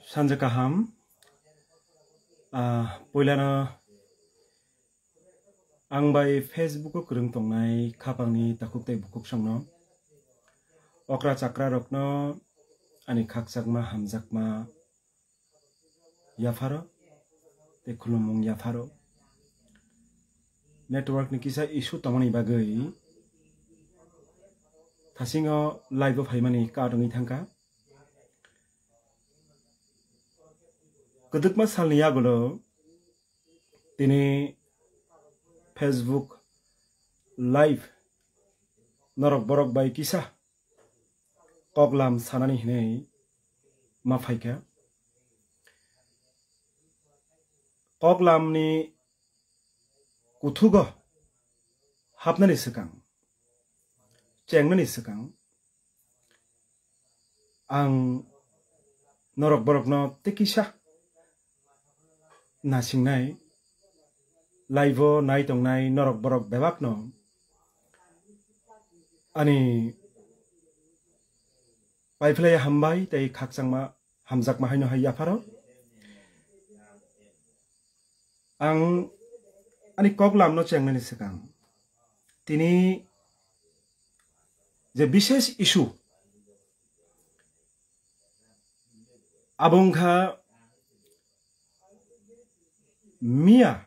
Sanja kaham poilana ang bai Facebook ko kurung tongnai khapangni takuktai bukuk sangno okra chakra rokno ani khakjakma hamjakma yafaro te khulumung yafaro network ni kisa issue tongani bagai thasingo live phaimani kadongi thangka kedukma salni yagulo tini Facebook live norok borok bai kisa koglam sanani hinei ma phaika koglam ni kuthugo hapnani sekang chengnani sekang ang norok borok no tekisa nasingnai live nai tongnai norok borok bebak no ani paiflaya hambai tei khakjangma hamjakma haino haiya pharo ang ani koglam no chengnani sekang tini je bishesh issue abongkha Mia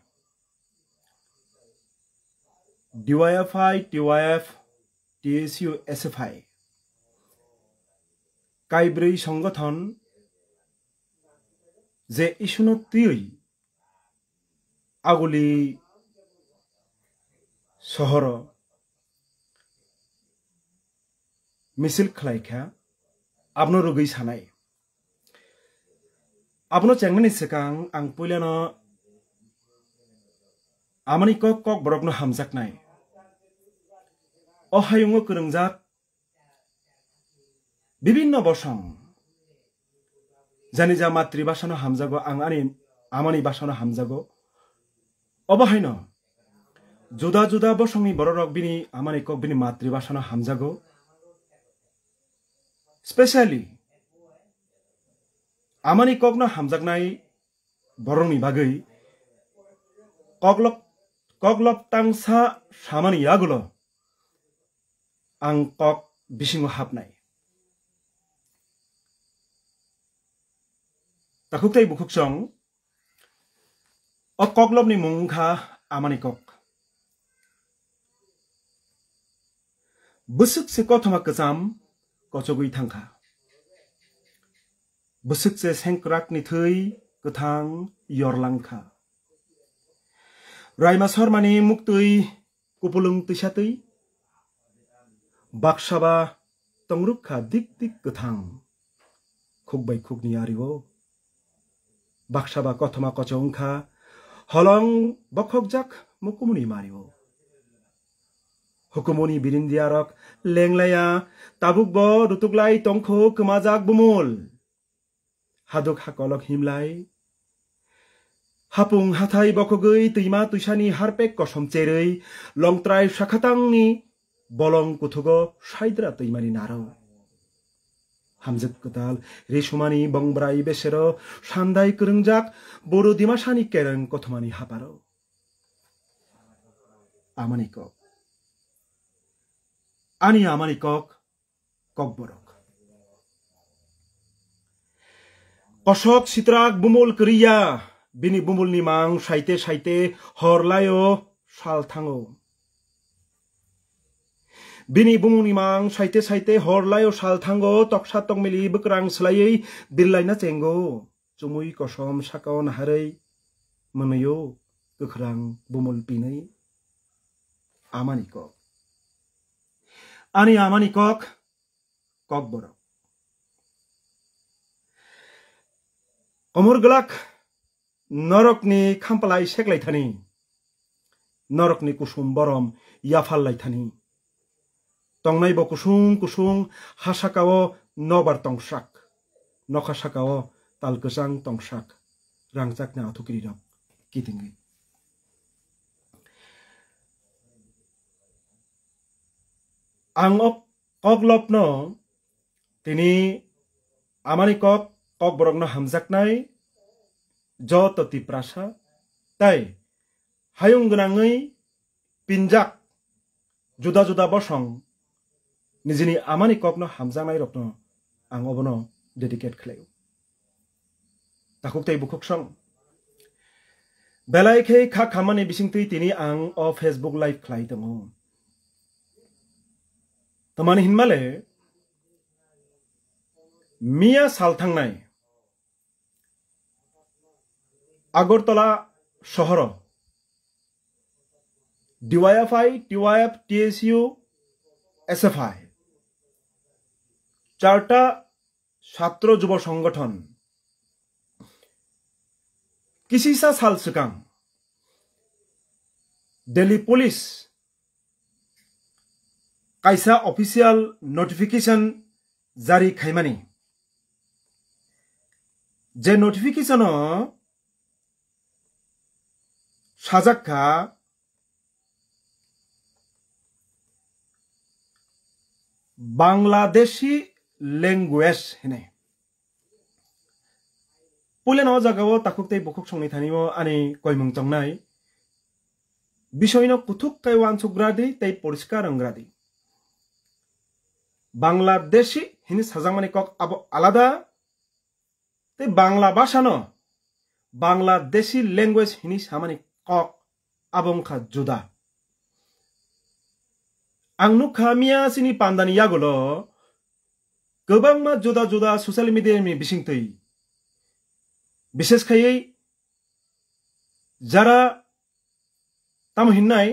DYFI, TYF, TSU, SFI Kaibrei সংগঠন যে ইস্যুনো তুই আগুলি শহর মিছিল খালাইখা আপনো রুগৈ সানাই আপনো চেংমানি সেকাং আং পইলানো amani kok borokno hamjaknai o hayungo kurungjak bibinno bosong jani ja matribhashano hamjago ang amani bashano hamjago obahaino juda juda bosongni bororok bini amani kok bini matribhashano hamjago specially amani kokno hamjaknai borongni bagai koglop tangsa samani yagulo ang kok bisingo hapnai takuktai bukuksong o koglop ni mungkha amani kok busuk se kothoma kacham kochogui thangkha busuk se sengkrak ni thei kathang yorlangkha Raima Sarmani muktui kupulung tisatui baksaba tongrukha dik dik kathang khukbai khukni ariwo baksaba kothoma kochongkha holong bokhokjak mukumuni mariwo hukumuni birindiarok lenglaya tabukbo rutuklai tongkho kemajak bumul haduk hakolok himlai Hapung hathai bokogui tuima tuisani harpek kosom cherei longtrai sakhatangni bolong kuthugo saidra tuimani naro hamjuk katal resumani bongbrai besero sandai kurungjak boru dimasani kereng kothomani haparo amani kok ani amani kok borok kosok sitrak bumul kriya Bini bumul ni mang saite horlayo salthango Bini bumul ni mang saite horlayo salthango toksa tongmili bukrang slayei birlaina chengo chumui kosom sakon harei monoyo kukrang bumul pinai amani kok ani amani kok borok komor gelak Norokni khampalai seklai thani Norokni kusum borom yafallai thani Tongnai bo kusung hasakao nobar tongsak nokhasakao talkasang tongsak rangchak na athukri rok kitingi ang koglopno tini amani kok kok borok no hamjaknai joto tiprasa tai hayung gnangui pinjak juda juda bosong nijini amani kok no hamjaknai rok no ang obono dedicate khlayo takuk tai bukuk song belai khei kha khamani bisingtui tini ang o Facebook live khlai tongo tamani hinmale Mia salthangnai Agartala শহর DYFI, TYF, TSU, SFI চারটা ছাত্র যুব সংগঠন কিসিসা সাল সিকাং Delhi police কাইসা official notification জারি খাইমানি যে notification সাজাক্কা Bangladeshi language হেনে পুলে ন জাগাও তাকুকতে বকুক সংনি থানিও আনি কয়মুং চংনাই বিষয়ন কুথুক কাইওয়ান সুগ্রাদি তাই পরিষ্কার অংগ্রাদি বাংলাদেশি হিনি সাজামানি কক আবো আলাদা তাই বাংলা ভাষা ন বাংলাদেশি ল্যাঙ্গুয়েজ হিনি সামানি কক abongkha juda angnu khamia sini pandani yagulo gobangma juda juda social media mi bisingtui bishesh khai jara tam hinnai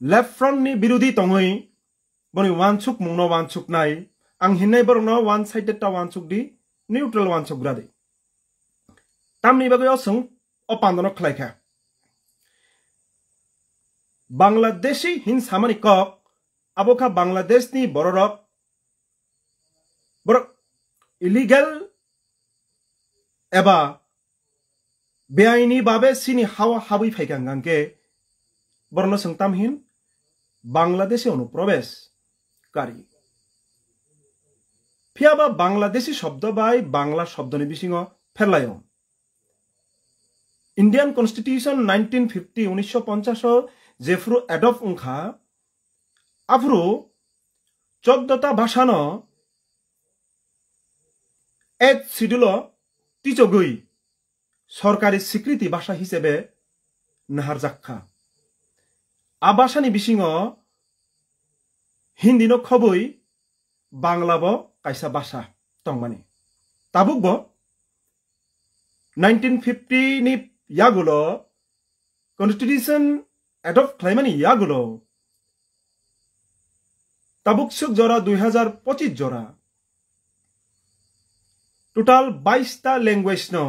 left front ni birodi tongoi boni wansuk mungno wansuk nai ang hinnai borno one sided ta wansuk di neutral wansuk grade tamni bagoy osung অপান্দন খালাইখা বাংলাদেশি হিন সামানি কক আবখা বাংলাদেশনি বড়রক বড় illegal এবা বেআইনি বাবে সিনি হাওয়া হাবুই ফাইকাঙ্গাঙ্কে বর্ণ সংতামহীন বাংলাদেশে অনুপ্রবেশ কারি ফিয়াবা বাংলাদেশি শব্দ বাই বাংলা শব্দনি বিসিং ফেরলায় Indian Constitution 1950 1950 जेफ्रु एडॉप्ट उंखा आफ्रु 14টা ভাষা ন এড শিডিউল টিচগই সরকারি স্বীকৃতি ভাষা হিসেবে নাহার জাক্কা আবাসানি বিসিং হিন্দি ন খবই বাংলাব কাইসা ভাষা তংমানি তাবুকব 1950 নি यागुलो कॉन्स्टिट्यूशन एडॉप्ट खालामनानै यागुलो ताबुक सुक जरा 2025 जरा टोटाल 22 टा लैंग्वेज न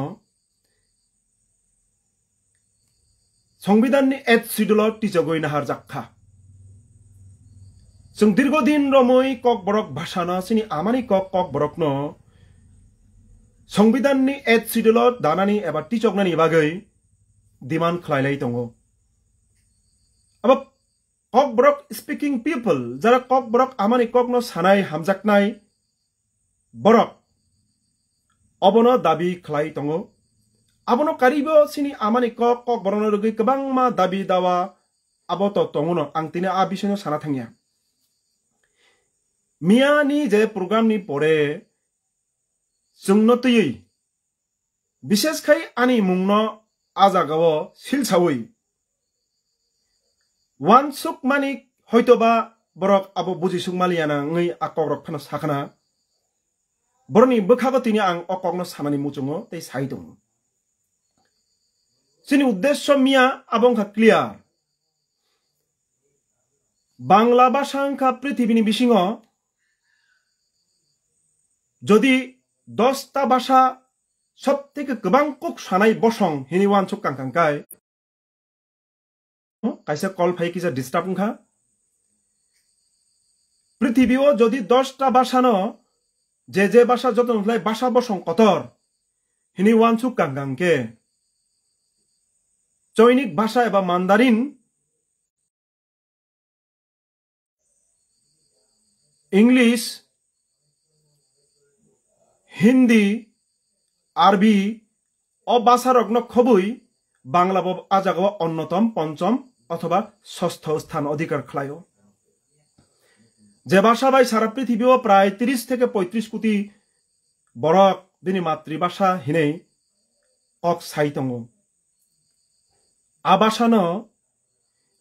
संविधान नि एड शिड्यूल टिचगoi नाहार जाखा जों दीर्घदिन रमै कक बरक भाषा न सिनि आमानि कक बरक न संविधान नि एड शिड्यूल दानानि एबा टिचगनानि बागै डिमांड खालायलाय दंगो अब कक बरक स्पीकिंग पीपल जरा कक बरक आमानि कक न सानाय हामजाकनाय बरक अबनो दाबी खालाय दंगो अबनो कारिबो सिनि आमानि कक बरनो रगै गोबां मा दाबी दावा आबतो दंगनो आं तिने आ बिसयनो साना थांगिया मियानि जे प्रोग्राम नि परे जोंनतयै विशेष खाय आनि मुंनो आजागाव सिलसावै वानसुक मानि हयतोबा बरक आबो बुजिसुक मालियाना ngै आकरक फानो साखना बरनि बोखाबो तिनि आं अकगनो सानानि मुचुङो तै साइदों सिनि उद्देश्य मिया आबंखा क्लियार बांला भाषांखा पृथ्वीनि बिसिङ যদি 10টা ভাষা सबथेके गोबां कक सानाय बसं हिनि वानसुक कांकांकाय कायसा कल फाइ किसा डिस्टार्ब उंखा पृथ्वीओ যদি 10টা भाषा न जे भाषा जतन लाई भाषा बसं कतर हिनि वानसुक कांकांके चैनिक भाषा एबा मान्दारिन इंग्लिश হিন্দি আরবি ও ভাষা রগ্ন খবই বাংলা আজাগ অন্যতম পঞ্চম অথবা ষষ্ঠ স্থান অধিকার খায় যে ভাষা বাই সারা পৃথিবীও প্রায় 30 থেকে 35 কোটি বরক দিনী মাতৃভাষা হিনেই কক সাইতং আবাসান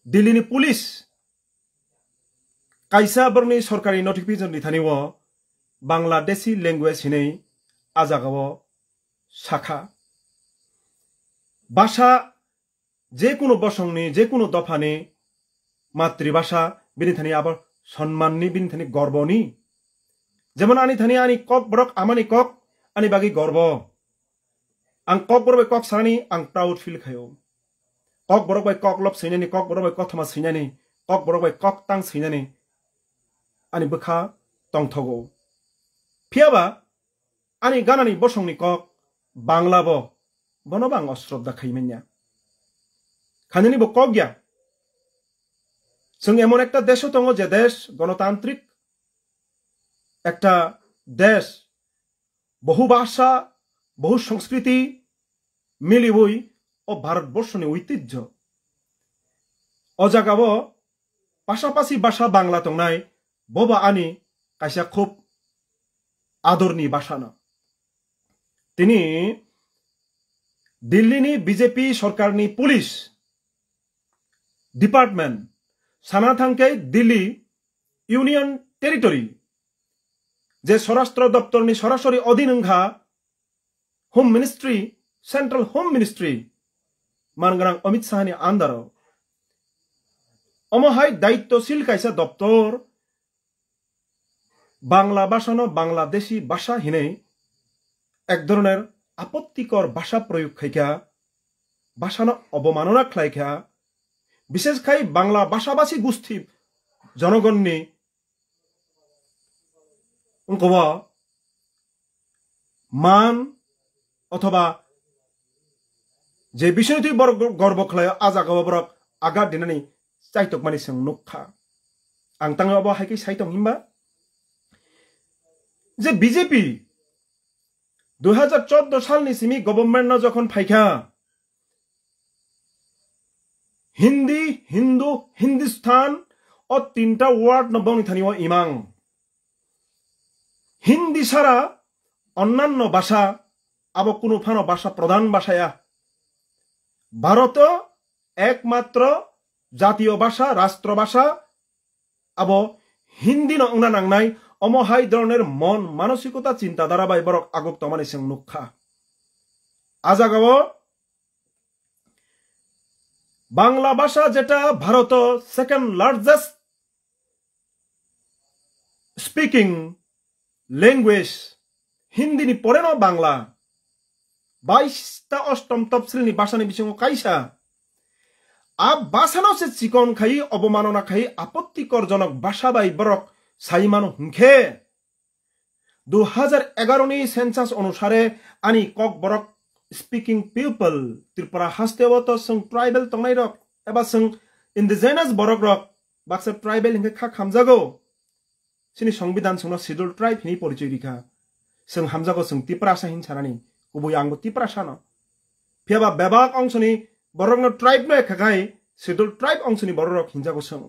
দিল্লিনি পুলিশ কাইসা বরনি সরকারি নোটিফিকেশন নিথানিও বাংলাদেশি ল্যাঙ্গুয়েজ হিনেই আজাগাও শাখা ভাষা যে কোনো বসংনি যে কোনো দফানি মাতৃভাষা বিনিথানি আবার সম্মাননি বিনিথানি গর্বনি যেমন আনি থানি আনি কক বরক আমানি কক আনি বাগি গর্ব আং কক বরক কক সারানি আং প্রাউড ফিল খাयो কক বরক বাই কক লব সৈনানি কক বরক বাই কথमा सैनानि কক বরক বাই কক तां सैनानि आनि बखा तंथगो फियाबा आनि गानानि बसंनि কক बांलाबो बनबां अश्रद्धा खाइमेन्या खानिनि बो কক गया जों एमन एकटा देश दङ जे देश गणतान्त्रिक एकटा देश बहु भाषा बहु संस्कृति मिलिबই ও ভারতবর্ষনি ঐতিহ্য অজাগাবো পাশাপাশি ভাষা বাংলা তংনাই ববা আনি কাইসা খুব আদরনি ভাষা না তিনি দিল্লিনি বিজেপি সরকারনি পুলিশ ডিপার্টমেন্ট সানা থাংকে দিল্লি ইউনিয়ন টেরিটরি যে স্বরাষ্ট্র দপ্তরনি সরাসরি অধীনংঘা home ministry central home ministry মানগ্রাং অমিত শাহনি আন্ডার অমহাই দায়িত্বশীল কাইসা দপ্তর বাংলা ভাষানো বাংলাদেশি ভাষা হিনেই এক ধরনের আপত্তিকর ভাষা প্রয়োগ খাইকা ভাষানো অবমাননা খাইকা বিশেষ খাই বাংলা ভাষাভাষী গোষ্ঠী জনগণনি উনকবা মান অথবা যে বিষয় তুই বড় গর্ব খায় আজাগাও বড় আঘাত দিনানি চাইতক মানি সং নুখা আং তাঙাবো হাইকি সাইতং হিমবা যে বিজেপি 2014 সালনি সিমি গভর্নমেন্ট যখন ফাইখা হিন্দি হিন্দু হিন্দুস্তান ও তিনটা ওয়ার্ড নবনি থানিও ইমাং হিন্দি ছাড়া অন্যান্য ভাষা আবো কোনো ফানো ভাষা প্রধান ভাষায়া ভারত একমাত্র জাতীয় ভাষা রাষ্ট্রভাষা আবো হিন্দি নংনা নাংনাই অমহাই ধরনের মন মানসিকতা চিন্তাধারা বাই বরক আগত মানে সং নুখা আজাগাও বাংলা ভাষা যেটা Bharat second largest speaking language Hindi নি পরে ন বাংলা 22টা অষ্টম তফসিলনি ভাষানি বিসঙ্গ কাইসা আব ভাষানো সে চিকন খাই অবমাননা খাই আপত্তিকরজনক ভাষা বাই বরক সাইমান হুংখে 2011 নি সেন্সাস অনুসারে আনি কক বরক স্পিকিং পিপল ত্রিপুরা হাস্তেবত সং ট্রাইবেল তংনাই রক এবা সং ইন্ডিজেনাস বরক রক বাক্সা ট্রাইবেল হিংকে খা খামজাগো সিনি সংবিধান সংनो শিডিউল ট্রাইব হিনি পরিচয় রিখা সং হামজাগো সং ত্রিপুরাসা হিন ছানানি কুবুই আংবো ত্রিপুরাসা ন ফিয়াবা বেবাক অংশনি বরক ন ট্রাইব ন খাগাই শিডিউল ট্রাইব অংশনি বরক হিনজাগো সং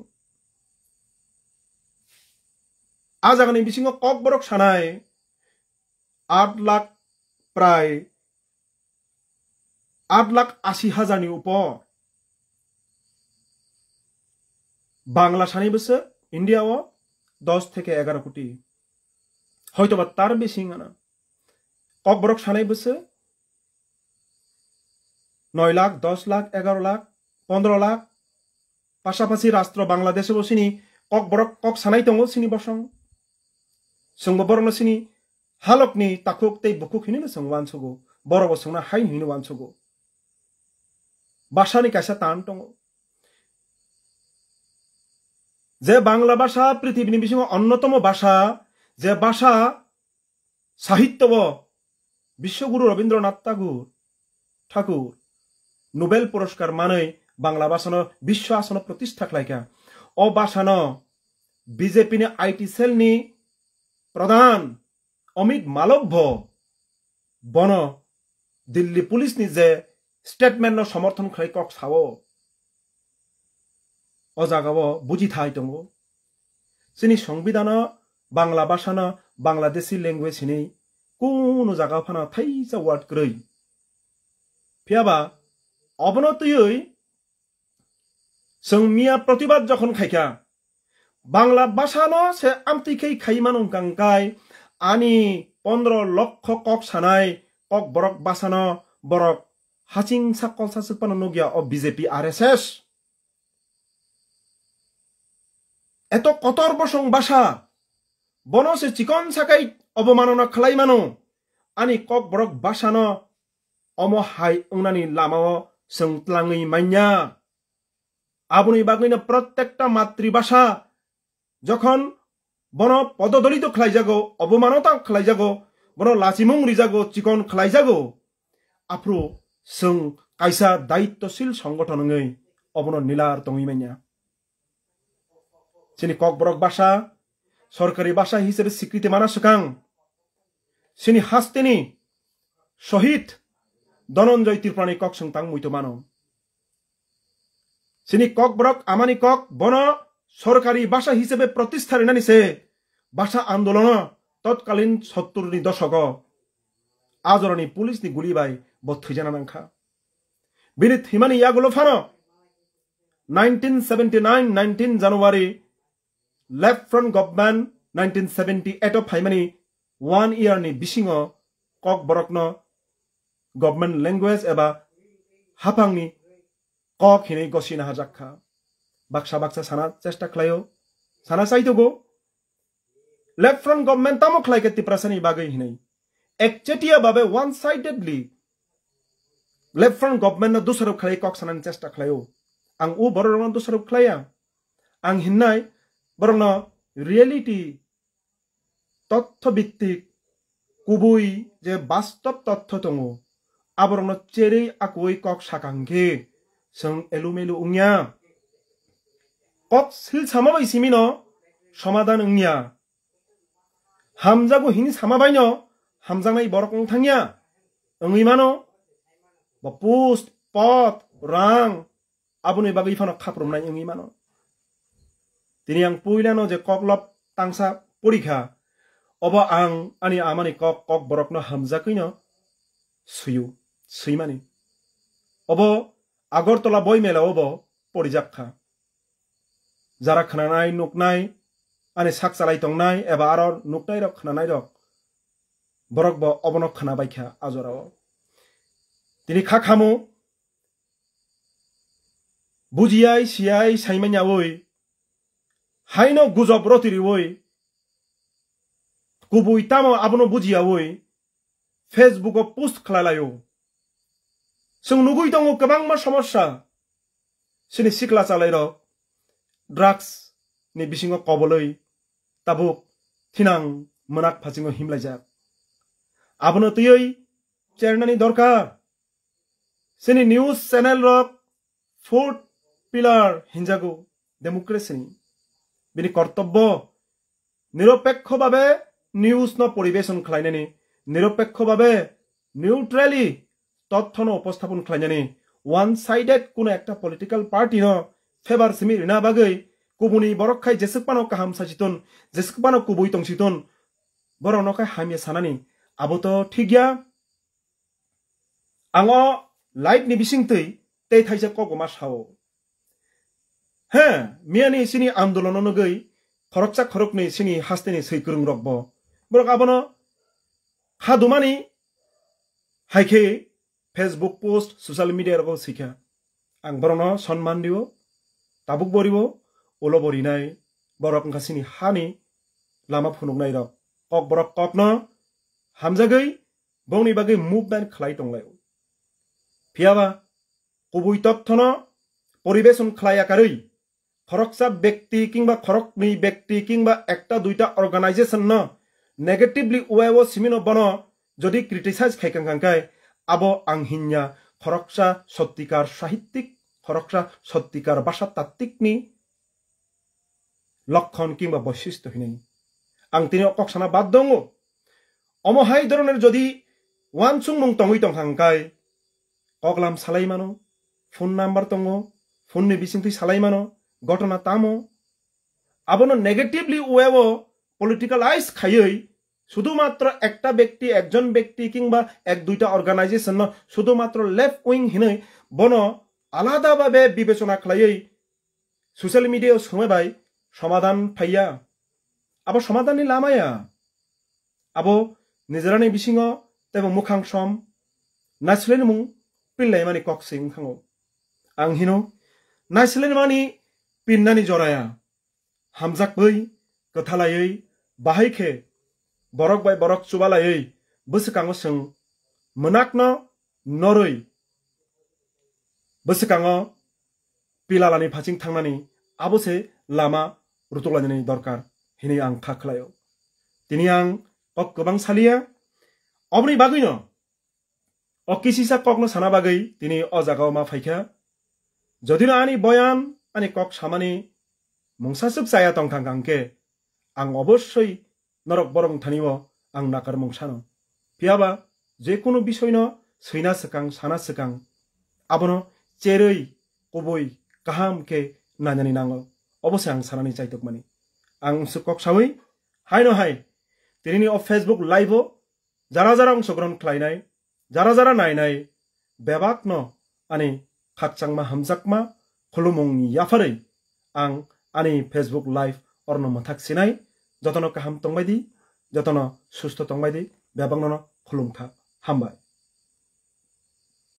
আজাগানি বিসিঙ্গ কক বরক সানাই 8 লাখ প্রায় 8,80,000 নি উপর বাংলা সানি বসে ইন্ডিয়াও 10 থেকে 11 কোটি হয়তোবা তার বেশি না কক বরক সানাই বসে 9 লাখ 10 লাখ 11 লাখ 15 লাখ পাশাপাশি রাষ্ট্র বাংলাদেশে বসিনি কক বরক কক সানাই দङ সিনি বসং সংব বরং সিনি হালকনি তাকুক তেই বকুক হিনি সংवान सगो বড় বসংনা হাই হিনি वान सगो ভাষানি কাইসা টান দङ যে বাংলা ভাষা পৃথিবীর বিশ্বম অন্যতম ভাষা যে ভাষা সাহিত্য বিশ্বগুরু রবীন্দ্রনাথ ঠাকুর নোবেল পুরস্কার মানে বাংলা ভাষানো বিশ্ব আসন প্রতিষ্ঠা খাইকা ও ভাষানো বিজেপি নি আইটি সেল নি প্রধান অমিত মালব্য বন দিল্লী পুলিশ ni যে স্টেটমেন্ট no সমর্থন খাই কক সাও অজাগাও বুঝি থাই দङ जोंनि संविधान बांला भाषाना बांलादेशी लैंग्वेज नि कुनु जागा फाना थाइजा वार्ड ग्रै फियाबा अबनतयै जों मिया प्रतिबाद जखन खायखा बांला भाषानो से आमतिखै खाइमानो गांगाय आनी 15 लक्ष कक सानाय कक बरक भाषानो बरक हासिं साकल सासुपानो नगिया अ बीजेपी आरएसएस এত কতর বসং ভাষা বনসে চিকন সাকাই অবমাননা খালাইমানো আনি কক বরক ভাষানো অমো হাই উনানি লামাও सोंत्लाङै माइया आबुनि बागैनो प्रत्येकटा मातृभाषा যখন বন পদদলিত খালাইজাগো অবমানতা খালাইজাগো বন লাচিমুং রিজাগো চিকন খালাইজাগো আপ্রু जों কাইসা দায়িত্বশীল সংগঠনङै অবন নিলার তङै माइया सिनी ककबरक भाषा सरकारी भाषा हिसाबै स्वीकृति माना सुकां सिनी हास्तेनी शहीद धनंजय त्रिपुरानी कक संतां मुइतो मानो सिनी ककबरक आमानी कक बन सरकारी भाषा हिसाबै प्रतिष्ठा रिनानी से भाषा आंदोलन तत्कालीन 70 नि दशक आजरनी पुलिस नि गुली बाय बथैजाना नांखा बिनि थिमानी यागुलो फानो 1979 19 January Left Front Government 1978 of Haimani 1 year ni bisingo kok borokno government language eba hapang ni kok hini gosina hajakha baksa sana chesta khlayo sana saitogo Left Front Government tamo khlaike tiprasani bagai hinai ekchetia babe one sidedly Left Front Government no dusaro khlai kok sanan chesta khlayo ang u bororong dusaro khlaya ang hinnai বরং reality তথ্যভিত্তিক কুবুই যে বাস্তব তথ্য দङ আবরণ চেरै আকুই কক সাকাंगे जों एलुमेलु उंया কক सिल सामाबाय सिमिनो समाधान उंया हामजागु हिनि सामाबायनो हामजानाय बरकं थांया ओंै मानो बा पोस्ट पद रां आबुनि बागै फानो खाप्रमनाय ओंै मानो তিনি আং পুইলানো যে ককলপ তাংসা পরীক্ষা অব আং আনি আমানি কক কক বরকনো হামজাকৈনো সুয়ু সুইমানি অব আগরতলা বই মেলা অব পরিজাক্ষা যারা খানানাই নুকনাই আনি সাকসালাই তংনাই এবা আর নুকনাই রক খানানাই রক বরক ব অবনক খানা বাইখা আজরাও তিনি খাখামু বুজিয়াই সিয়াই সাইমাইয়াওই हाइनो गुजब रतिरि वoi कुबुई तामो आबनो बुजिया वoi फेसबुक पोस्ट खलालायो जों नुगुइ दङ गोबां समस्या सिनि सिखला चालाय र ड्राग्स नि बिसिङो कबलै ताबुक थिनां मोनाक फासिङो हिमलायजा आबनो तयै चेरनानि दरकार सिनि न्यूज चैनल र फोर्थ पिलार हिंजागो डेमोक्रेसी बिनि कर्तव्य निरपेक्षभावे निउज न परिवेशन खालायनानै निरपेक्षभावे निउट्रेली तथ्य न उपस्थापन खालायनानै वन साइडेड कोनो एकटा पलिटिकल पार्टी न फेभार सिमि रिना बागै कुबुनि बरखाय जेसेकपानो काहाम साजितन जेसेकपानो कुबुइ तंसितन बरनखाय हामिया सानानि आबोत थिगिया आङो लाइट नि बिसिंतै ते थाइजा कगमा साव हे मियानि सिनि आंदोलन नगै खरकसा खरकनै सिनि हास्तेनि सैकरं रकबो बरक आबनो हादुमानि हाइखे फेसबुक पोस्ट सोशल मीडिया रको सिखा आं बरनो सम्मान दियो ताबुक बरिबो ओलो बरिनाय बरक गासिनि हानि लामा फुनुगनाय रक कक बरक ककनो हामजागै बौनि बागै मुभमेन्ट खलाय दंलायो फियाबा कुबुइ तथ्यन परिवेशन खलायाकारै खरकसा व्यक्ति किंबा खरकनै व्यक्ति किंबा एकटा दुइटा अर्गानाइजेशन न नेगेटिवली उएवो सिमिनो बनो जदि क्रिटिसाइज खायखांखांखाय आबो आं हिन्या खरकसा सत्तिकार साहित्यिक खरकसा सत्तिकार भाषा तात्त्विकनि लक्षण किंबा बैशिष्ट्य हिनै आं तिनि अकसना बाद दङ अमहाय धरনের যদি wan chung mung tongui tong hangkai koklam salai mano phone number tongo phone ni bising tui salai mano gotona tamo abono negatively uewo politicalize খাইই শুধুমাত্র একটা ব্যক্তি একজন ব্যক্তি কিংবা এক দুইটা অর্গানাইজেশন শুধুমাত্র লেফট উইং হিনে বন আলাদাভাবে বিবেচনা খাইই সোশ্যাল মিডিয়ায় সময়বাই সমাধান ফাইয়া আবো সমাধাননি লামায়া আবো নিজরানি বিসিङ তেবো মুখাং সম নাইসলেন মুং পিল্লাই মানি কক্সিং থাङो आं हिनो नाइसलेन मानि पिन्नानि जराया हामजाक बै कथालायै बाहायखे borok bai borok chubalayei bwskango sing monakno noroi bwskango pilalani phaching thangnani abose lama rutuklani dorkar hini ang khaklayo tini ang kok gobang salia obni bagino okisisa kokno sana bagai tini o jagao ma phaikha jodino ani boyan ani kok samani mungsasuk saya tongkhang kangke ang obossoi নরক বরং থানিব আং নাকার মংসানো পিয়াবা যে কোনো বিষয় ন সৈনা সেকাং সানা সেকাং আবনো চেরই কবই কাহাম কে নাজানি নাঙো অবশ্যই আং সানানি চাইতক মানি আং সুকক সাউই হাই ন হাই তিনি অ ফেসবুক লাইভ যারা যারা অংশগ্রহণ খাইনাই যারা যারা নাইনাই বেবাক ন আনি খাকচাংমা হামজাকমা খুলুমুংনি ইয়াফাरै আং আনি ফেসবুক লাইভ অর্ণ মথাক সিনাই যতন কাহাম তংবাইদি যতন সুস্থ তংবাইদি বেবাংনো খুলুমথা হামবাই